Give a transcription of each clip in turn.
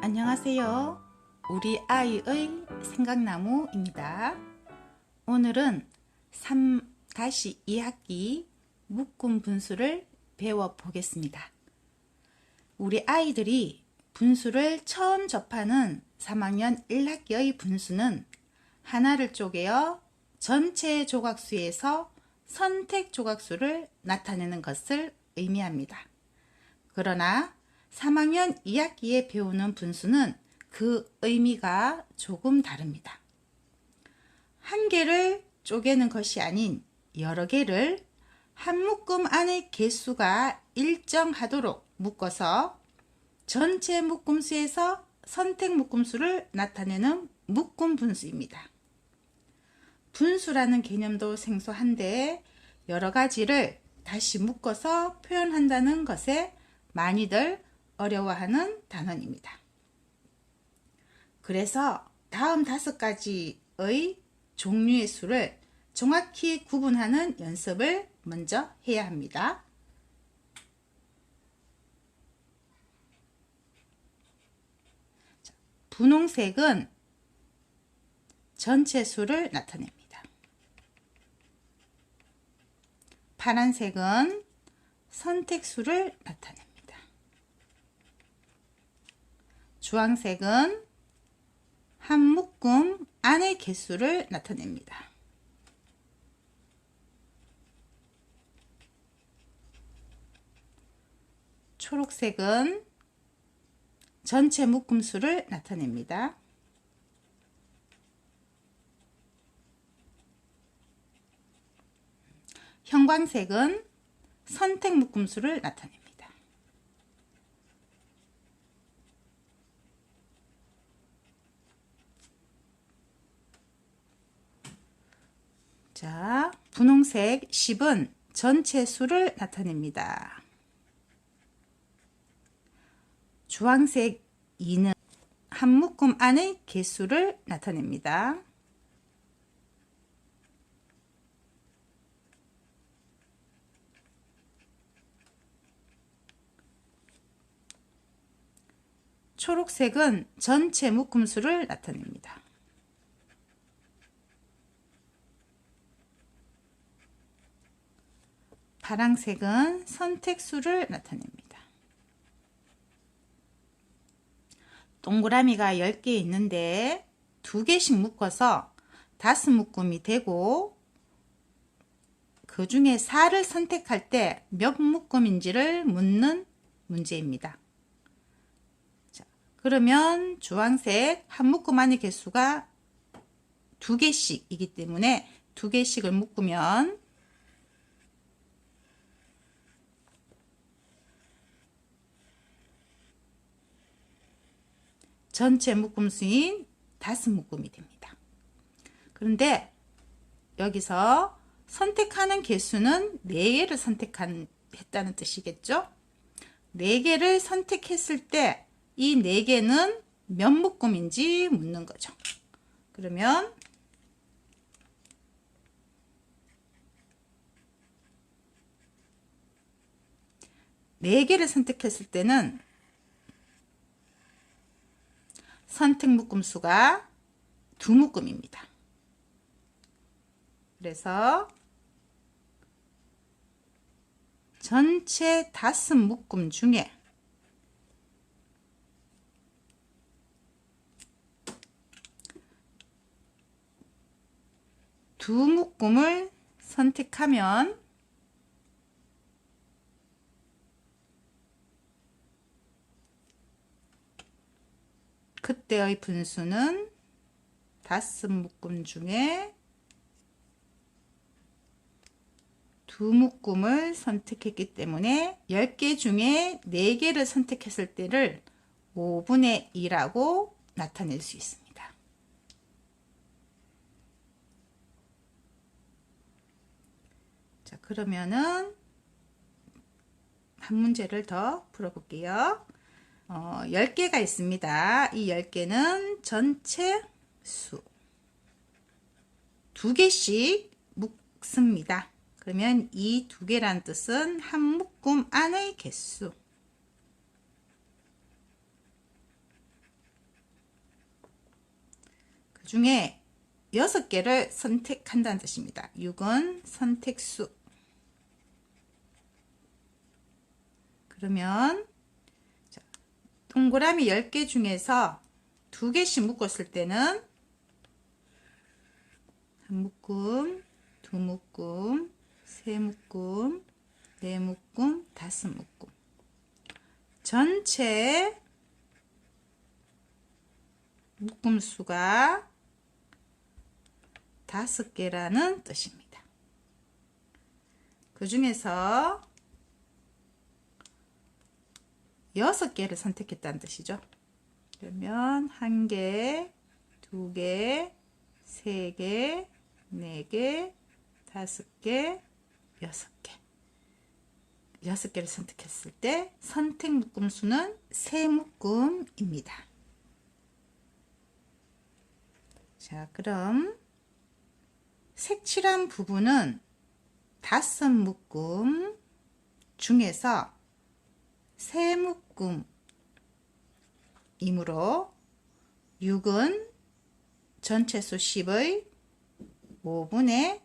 안녕하세요. 우리 아이의 생각나무입니다. 오늘은 3-2학기 묶음 분수를 배워보겠습니다. 우리 아이들이 분수를 처음 접하는 3학년 1학기의 분수는 하나를 쪼개어 전체 조각수에서 선택 조각수를 나타내는 것을 의미합니다. 그러나 3학년 2학기에 배우는 분수는 그 의미가 조금 다릅니다. 한 개를 쪼개는 것이 아닌 여러 개를 한 묶음 안의 개수가 일정하도록 묶어서 전체 묶음수에서 선택 묶음수를 나타내는 묶음 분수입니다. 분수라는 개념도 생소한데 여러 가지를 다시 묶어서 표현한다는 것에 많이들 어려워하는 단원입니다. 그래서 다음 5가지의 종류의 수를 정확히 구분하는 연습을 먼저 해야 합니다. 분홍색은 전체 수를 나타냅니다. 파란색은 선택수를 나타냅니다. 주황색은 한 묶음 안의 개수를 나타냅니다. 초록색은 전체 묶음수를 나타냅니다. 형광색은 선택 묶음수를 나타냅니다. 자, 분홍색 10은 전체 수를 나타냅니다. 주황색 2는 한 묶음 안의 개수를 나타냅니다. 초록색은 전체 묶음수를 나타냅니다. 파란색은 선택수를 나타냅니다. 동그라미가 10개 있는데 2개씩 묶어서 5묶음이 되고 그 중에 4를 선택할 때 몇 묶음인지를 묻는 문제입니다. 자, 그러면 주황색 한 묶음 안의 개수가 2개씩이기 때문에 2개씩을 묶으면 전체 묶음수인 5묶음이 됩니다. 그런데 여기서 선택하는 개수는 4개를 선택했다는 뜻이겠죠? 4개를 선택했을 때 이 4개는 몇 묶음인지 묻는 거죠. 그러면 네 개를 선택했을 때는 선택 묶음수가 2묶음입니다. 그래서 전체 5묶음 중에 두 묶음을 선택하면 그때의 분수는 5묶음 중에 2묶음을 선택했기 때문에 10개 중에 4개를 선택했을 때를 5분의 2라고 나타낼 수 있습니다. 자, 그러면은 한 문제를 더 풀어볼게요. 10개가 있습니다. 이 10개는 전체 수 2개씩 묶습니다. 그러면 이 2개란 뜻은 한 묶음 안의 개수 그 중에 6개를 선택한다는 뜻입니다. 6은 선택수. 그러면 동그라미 10개 중에서 2개씩 묶었을 때는 한 묶음, 두 묶음, 세 묶음, 네 묶음, 다섯 묶음. 전체 묶음 수가 5개라는 뜻입니다. 그 중에서 6개를 선택했다는 뜻이죠. 그러면 1개, 2개, 3개, 4개, 5개, 6개. 6개를 선택했을 때 선택 묶음 수는 3묶음입니다. 자, 그럼 색칠한 부분은 5묶음 중에서 3묶음이므로 6은 전체 수 10의 5분의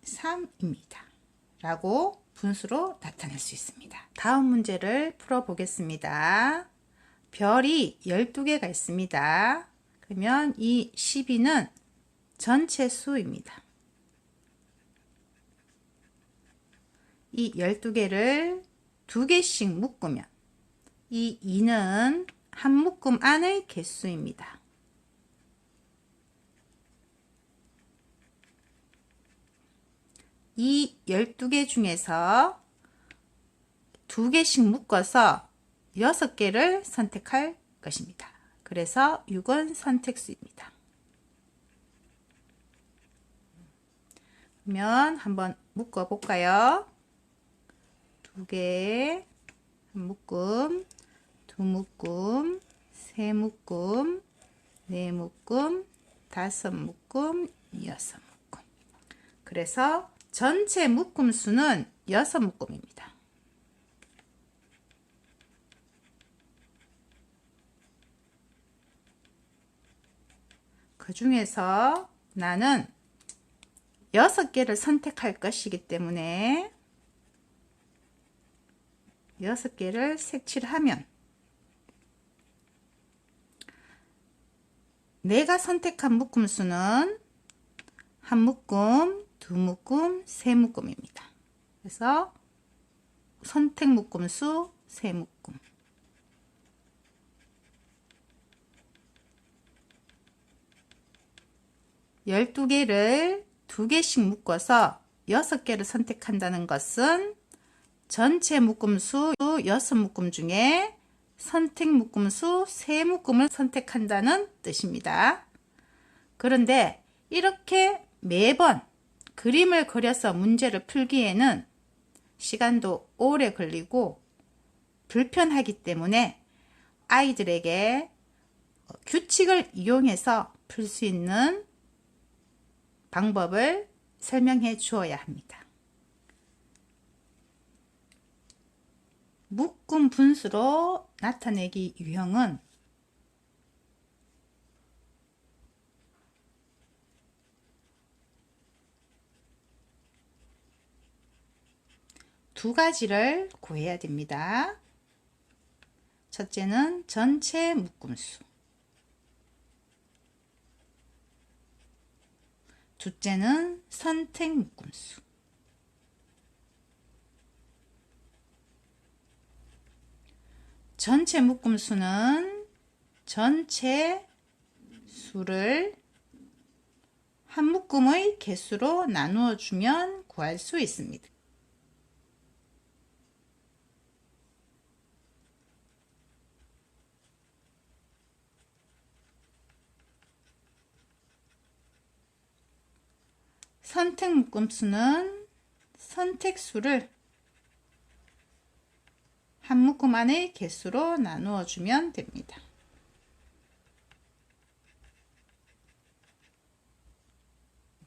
3입니다. 라고 분수로 나타낼 수 있습니다. 다음 문제를 풀어보겠습니다. 별이 12개가 있습니다. 그러면 이 12는 전체 수입니다. 이 12개를 2개씩 묶으면 이 2는 한 묶음 안의 개수입니다. 이 12개 중에서 2개씩 묶어서 6개를 선택할 것입니다. 그래서 6은 선택수입니다. 그러면 한번 묶어 볼까요? 2개, 한 묶음, 두 묶음, 세 묶음, 네 묶음, 다섯 묶음, 여섯 묶음. 그래서 전체 묶음 수는 6묶음입니다. 그 중에서 나는 6개를 선택할 것이기 때문에 6개를 색칠하면 내가 선택한 묶음 수는 한 묶음, 두 묶음, 세 묶음입니다. 그래서 선택 묶음 수 세 묶음. 열두 개를 2개씩 묶어서 6개를 선택한다는 것은 전체 묶음 수 6묶음 중에 선택 묶음 수 3묶음을 선택한다는 뜻입니다. 그런데 이렇게 매번 그림을 그려서 문제를 풀기에는 시간도 오래 걸리고 불편하기 때문에 아이들에게 규칙을 이용해서 풀 수 있는 방법을 설명해 주어야 합니다. 묶음 분수로 나타내기 유형은 두 가지를 구해야 됩니다. 첫째는 전체 묶음수, 둘째는 선택 묶음수. 전체 묶음수는 전체 수를 한 묶음의 개수로 나누어 주면 구할 수 있습니다. 선택 묶음수는 선택수를 한 묶음 안의 개수로 나누어 주면 됩니다.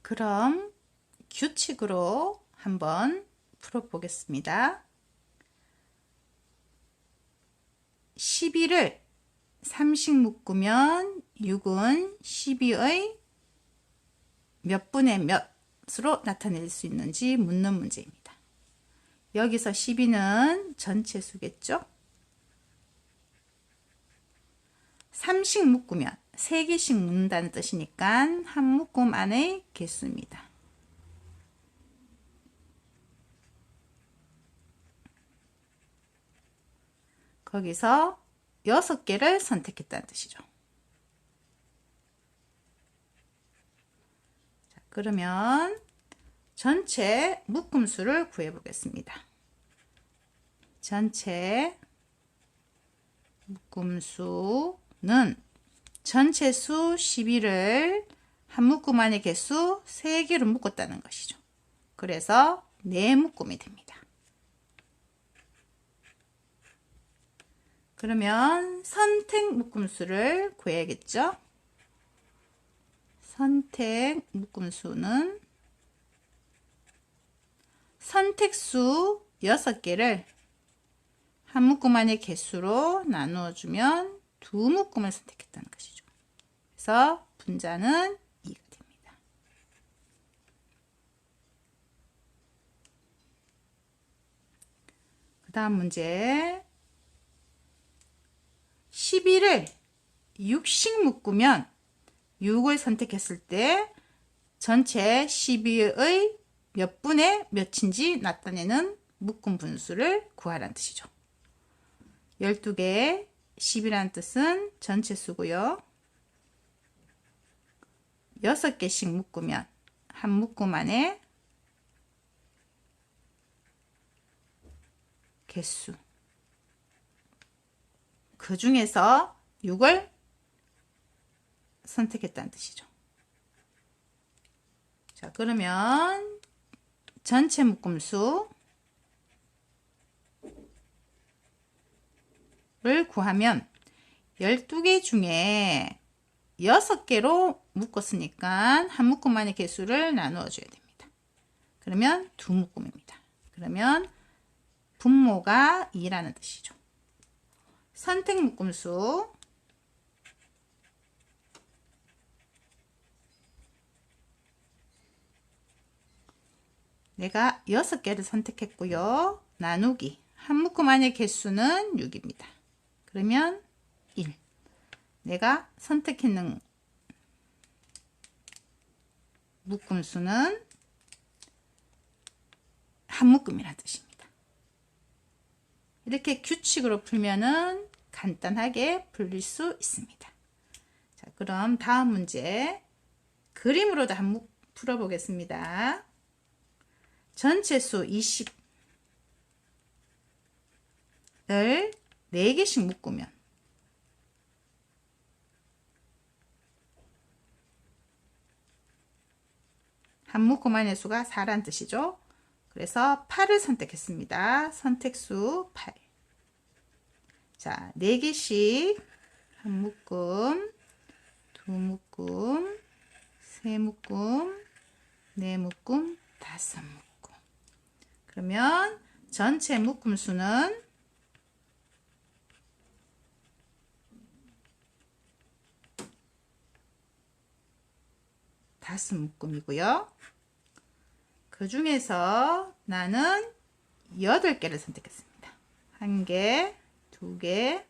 그럼 규칙으로 한번 풀어보겠습니다. 12를 3씩 묶으면 6은 12의 몇 분의 몇으로 나타낼 수 있는지 묻는 문제입니다. 여기서 12는 전체 수겠죠? 3씩 묶으면 3개씩 묶는다는 뜻이니까 한 묶음 안의 개수입니다. 거기서 6개를 선택했다는 뜻이죠. 자, 그러면 전체 묶음수를 구해 보겠습니다. 전체 묶음수는 전체 수 12를 한 묶음 안의 개수 3개로 묶었다는 것이죠. 그래서 4묶음이 됩니다. 그러면 선택 묶음수를 구해야겠죠? 선택 묶음수는 선택수 6개를 한 묶음 안의 개수로 나누어 주면 2묶음을 선택했다는 것이죠. 그래서 분자는 2가 됩니다. 그 다음 문제 12를 6씩 묶으면 6을 선택했을 때 전체 12의 몇 분의 몇인지 나타내는 묶음 분수를 구하라는 뜻이죠. 12개 10이라는 뜻은 전체 수고요. 6개씩 묶으면 한 묶음 안에 개수, 그 중에서 6을 선택했다는 뜻이죠. 자, 그러면 전체 묶음수를 구하면 12개 중에 6개로 묶었으니까 한 묶음 안의 개수를 나누어 줘야 됩니다. 그러면 2묶음입니다. 그러면 분모가 2라는 뜻이죠. 선택 묶음수 내가 6개를 선택했고요. 나누기 한 묶음 안의 개수는 6입니다. 그러면 1. 내가 선택했는 묶음수는 한 묶음이라는 뜻입니다. 이렇게 규칙으로 풀면은 간단하게 풀릴 수 있습니다. 자, 그럼 다음 문제 그림으로도 한번 풀어보겠습니다. 전체 수 20을 4개씩 묶으면 한 묶음 안의 수가 4란 뜻이죠. 그래서 8을 선택했습니다. 선택수 8. 자, 4개씩 한 묶음, 2묶음, 3묶음, 4묶음, 5묶음. 그러면 전체 묶음 수는 5묶음이고요. 그 중에서 나는 8개를 선택했습니다. 1개, 2개,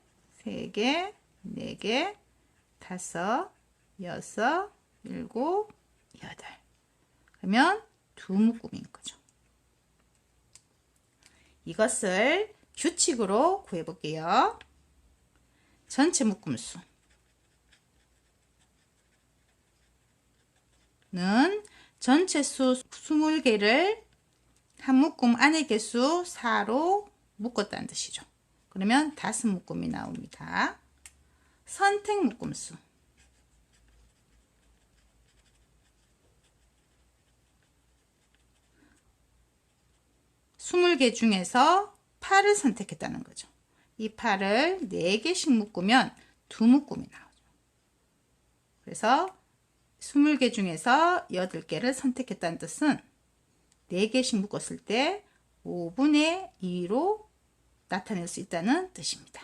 3개, 4개, 5, 6, 7, 8. 그러면 2묶음인 거죠. 이것을 규칙으로 구해 볼게요. 전체 묶음수 는 전체 수 20개를 한 묶음 안의 개수 4로 묶었다는 뜻이죠. 그러면 5묶음이 나옵니다. 선택 묶음수 20개 중에서 8을 선택했다는 거죠. 이 8을 4개씩 묶으면 2묶음이 나오죠. 그래서 20개 중에서 8개를 선택했다는 뜻은 4개씩 묶었을 때 5분의 2로 나타낼 수 있다는 뜻입니다.